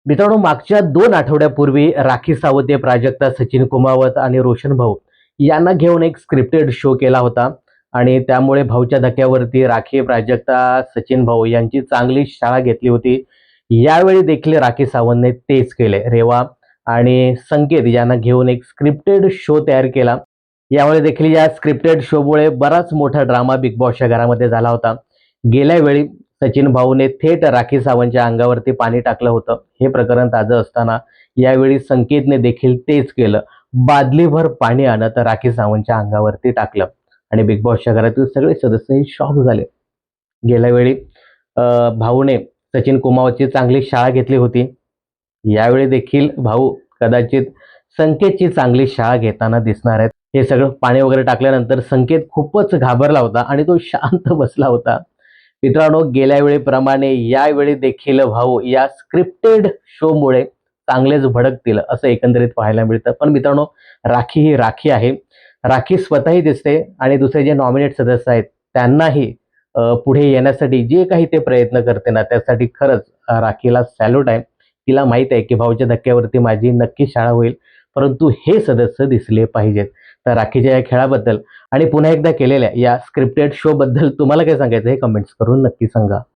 मित्रांनो, मागच्या 2 आठवड्यापूर्वी राखी सावंत, प्राजक्ता, सचिन कुमावत आणि रोशन भाऊ यांना घेऊन एक स्क्रिप्टेड शो केला होता. आणि त्यामुळे भाऊच्या धक्क्यावरती राखी, प्राजक्ता, सचिन भाऊ यांची चांगली शाळा घेतली होती. यावेळी देखील राखी सावंतने तेच केले. रेवा आणि संकेत यांना घेऊन एक स्क्रिप्टेड शो तयार केला. यामुळे देखील या स्क्रिप्टेड शोमुळे बराच मोठा ड्रामा बिग बॉसच्या घरामध्ये झाला होता. गेल्या वेळी सचिन भाऊने थेट राखी सावंतच्या अंगावरती पाणी टाकलं होतं. हे प्रकरण ताजं असताना यावेळी संकेतने देखील तेच केलं. बादलीभर पाणी आणत राखी सावंतच्या अंगावरती टाकलं आणि बिग बॉसच्या घरातील सगळे सदस्य शॉक झाले. गेल्या वेळी भाऊने सचिन कुमावतची चांगली शाळा घेतली होती. यावेळी देखील भाऊ कदाचित संकेतची चांगली शाळा घेताना दिसणार आहेत. हे सगळं पाणी वगैरे टाकल्यानंतर संकेत खूपच घाबरला होता आणि तो शांत बसला होता. मित्रांनो, गेल्या वेळेप्रमाणे यावेळी देखील भाऊ या स्क्रिप्टेड शोमुळे चांगलेच भडकतील असं एकंदरीत पाहायला मिळतं. पण मित्रांनो, राखी ही राखी आहे. राखी स्वतःही दिसते आणि दुसरे जे नॉमिनेट सदस्य आहेत त्यांनाही पुढे येण्यासाठी जे काही ते प्रयत्न करते ना, त्यासाठी खरंच राखीला सॅल्यूट आहे. तिला माहित आहे की भाऊच्या धक्क्यावरती माझी नक्की शाळा होईल, परंतु हे सदस्य दिसले पाहिजेत. तर राखीच्या या खेळाबद्दल आणि पुन्हा एकदा केलेल्या या स्क्रिप्टेड शो बद्दल तुम्हाला काय सांगायचं हे कमेंट्स करून नक्की सांगा.